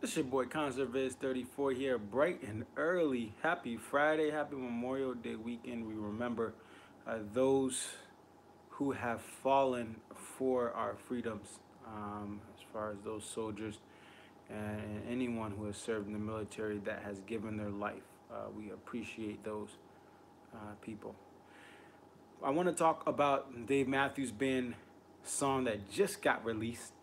It's your boy ConsertViz34 here, bright and early. Happy Friday, happy Memorial Day weekend. We remember those who have fallen for our freedoms, as far as those soldiers and anyone who has served in the military that has given their life. We appreciate those people. I want to talk about Dave Matthews Band song that just got released.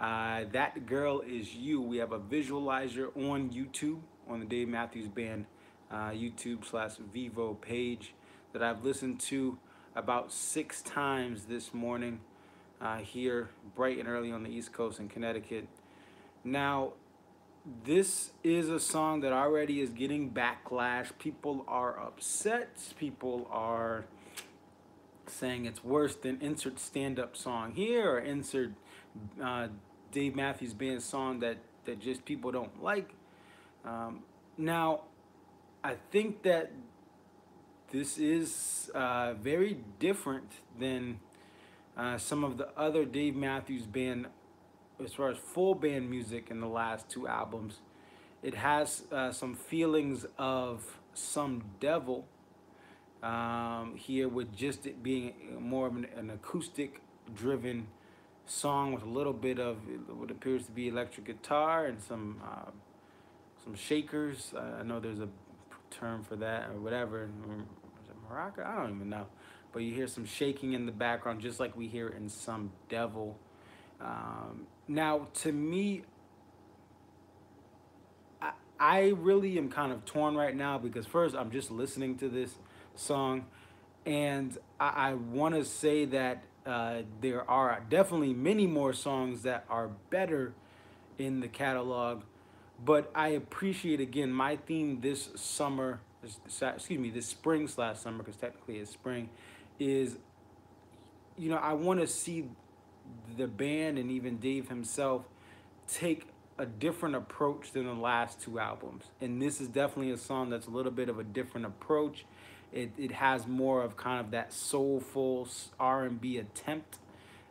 That Girl Is You. We have a visualizer on YouTube, on the Dave Matthews Band YouTube/Vivo page that I've listened to about 6 times this morning here bright and early on the East Coast in Connecticut. Now, this is a song that already is getting backlash. People are upset. People are saying it's worse than insert stand-up song here or insert uh, Dave Matthews Band song that just people don't like. Now, I think that this is very different than some of the other Dave Matthews Band as far as full band music in the last two albums. It has some feelings of Some Devil here, with just it being more of an acoustic driven song with a little bit of what appears to be electric guitar and some shakers. I know there's a term for that or whatever. Is it maraca? I don't even know. But you hear some shaking in the background, just like we hear in Some Devil. Now, to me, I really am kind of torn right now because first I'm just listening to this song, and I want to say that there are definitely many more songs that are better in the catalog, but I appreciate, again, my theme this summer, this spring/summer, because technically it's spring, is, I want to see the band and even Dave himself take a different approach than the last two albums. And this is definitely a song that's a little bit of a different approach. It has more of kind of that soulful R&B attempt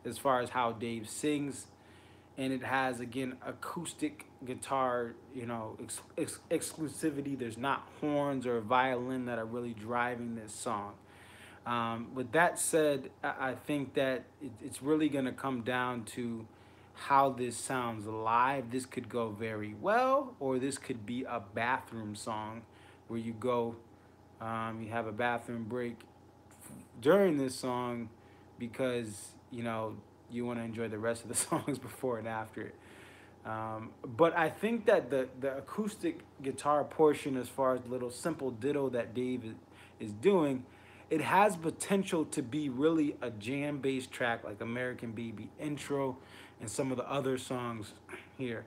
as far as how Dave sings. And it has, again, acoustic guitar, exclusivity. There's not horns or violin that are really driving this song. With that said, I think that it's really going to come down to how this sounds live. This could go very well, or this could be a bathroom song where you go, you have a bathroom break during this song because, you want to enjoy the rest of the songs before and after it. But I think that the acoustic guitar portion, as far as the little simple ditto that Dave is doing, it has potential to be really a jam-based track like American Baby Intro and some of the other songs here.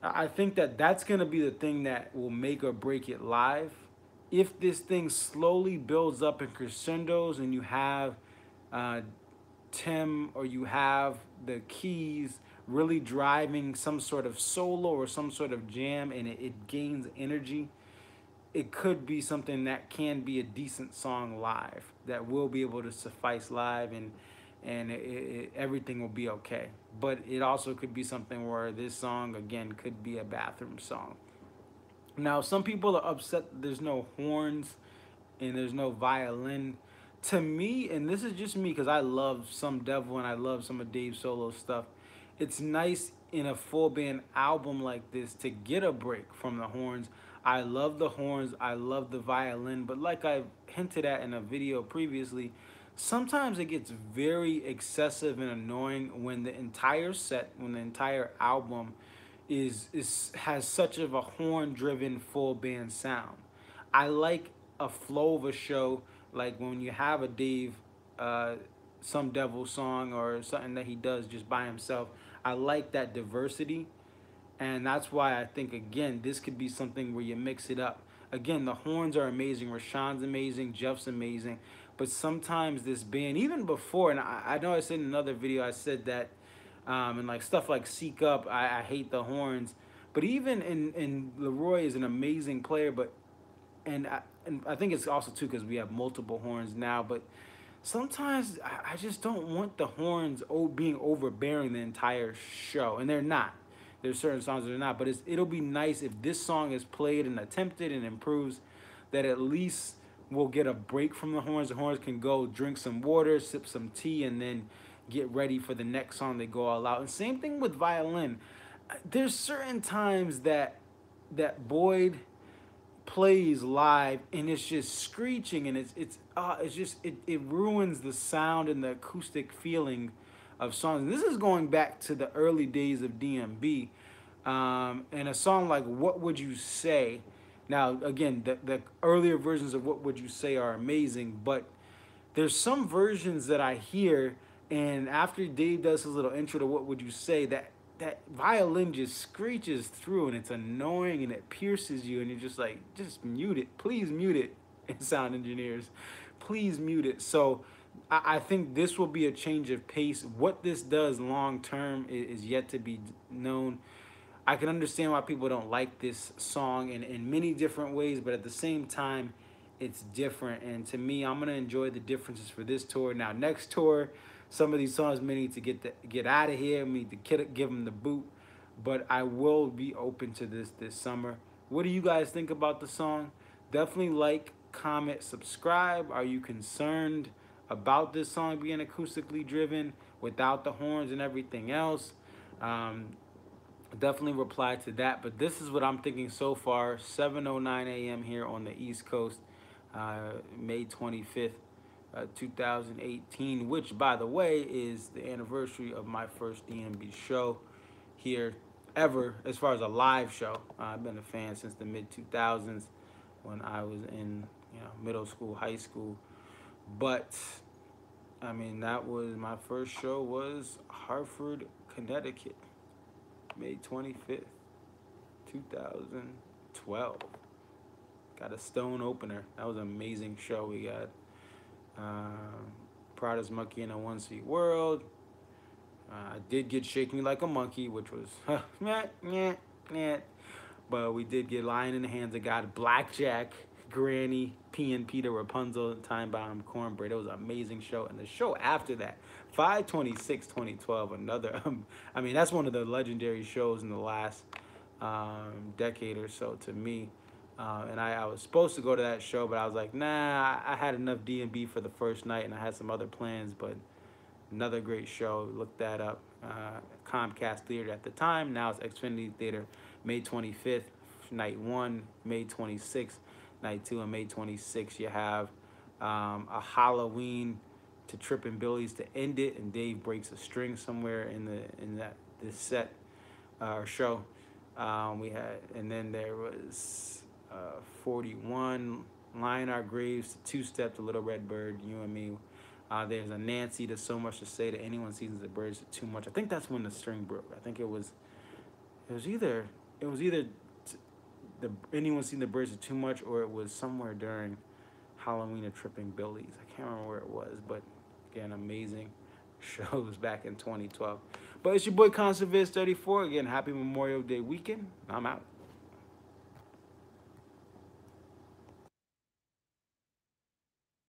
I think that that's going to be the thing that will make or break it live. If this thing slowly builds up in crescendos and you have Tim or you have the keys really driving some sort of solo or some sort of jam, and it gains energy, it could be something that can be a decent song live, that will be able to suffice live, and everything will be okay. But it also could be something where this song, again, could be a bathroom song. Now, some people are upset that there's no horns and there's no violin. To me, and this is just me because I love Some Devil and I love some of Dave's solo stuff, it's nice in a full band album like this to get a break from the horns. I love the horns, I love the violin, but like I hinted at in a video previously, sometimes it gets very excessive and annoying when the entire set, when the entire album has such of a horn-driven full band sound. I like a flow of a show, like when you have a Dave Some Devil song or something that he does just by himself. I like that diversity, and that's why I think, again, this could be something where you mix it up. Again, the horns are amazing, Rashawn's amazing, Jeff's amazing, but sometimes this band, even before, and I know I said in another video, I said that, and like stuff like Seek Up, I hate the horns, but even in Leroy is an amazing player, but and I think it's also too because we have multiple horns now, but sometimes I just don't want the horns being overbearing the entire show, and they're not. There's certain songs that are not, but it'll be nice if this song is played and attempted and improves, that at least we'll get a break from the horns. The horns can go drink some water, sip some tea, and then get ready for the next song. They go all out. And same thing with violin. There's certain times that Boyd plays live and it's just screeching, and it's just it ruins the sound and the acoustic feeling of songs. And this is going back to the early days of DMB, and a song like "What Would You Say." Now, again, the earlier versions of "What Would You Say" are amazing, but there's some versions that I hear, and after Dave does his little intro to "What Would You Say," that violin just screeches through, and it's annoying, and it pierces you, and you're just like, just mute it, please mute it. And sound engineers, please mute it. So I think this will be a change of pace. What this does long term is yet to be known. I can understand why people don't like this song in many different ways, but at the same time, it's different. And to me, I'm gonna enjoy the differences for this tour. Now, next tour, some of these songs may need to get out of here. We need to give them the boot. But I will be open to this summer. What do you guys think about the song? Definitely like, comment, subscribe. Are you concerned about this song being acoustically driven without the horns and everything else? Definitely reply to that. But this is what I'm thinking so far. 7:09 a.m. here on the East Coast, May 25th, 2018, which, by the way, is the anniversary of my first DMB show here ever, as far as a live show. I've been a fan since the mid-2000s when I was in middle school, high school. But I mean, that was my first show, was Hartford, Connecticut, May 25th, 2012. Got a Stone opener. That was an amazing show. We got Prada's Monkey in a One Seat World. I did get Shake Me Like a Monkey, which was but we did get Lion in the Hands of God, Blackjack, Granny, P&P to Rapunzel, Time Bomb, Cornbread. It was an amazing show. And the show after that, 5/26/2012, another, I mean, that's one of the legendary shows in the last decade or so to me. And I was supposed to go to that show, but I was like, nah, I had enough DMB for the first night, and I had some other plans. But another great show. Look that up. Comcast Theater at the time. Now it's Xfinity Theater. May 25th, night 1. May 26th, night 2. And May 26th, you have a Halloween to Trippin' Billy's to end it, and Dave breaks a string somewhere in this set or show. We had, and then there was 41, Lion Our Graves, Two Step to Little Red Bird, You and Me. There's a Nancy to So Much to Say to Anyone Sees the Birds to Too Much. I think that's when the string broke. I think it was either the Anyone Seen the Birds to Too Much, or it was somewhere during Halloween of Tripping Billies. I can't remember where it was, but again, amazing shows back in 2012. But it's your boy Conserviz 34. Again, happy Memorial Day weekend. I'm out.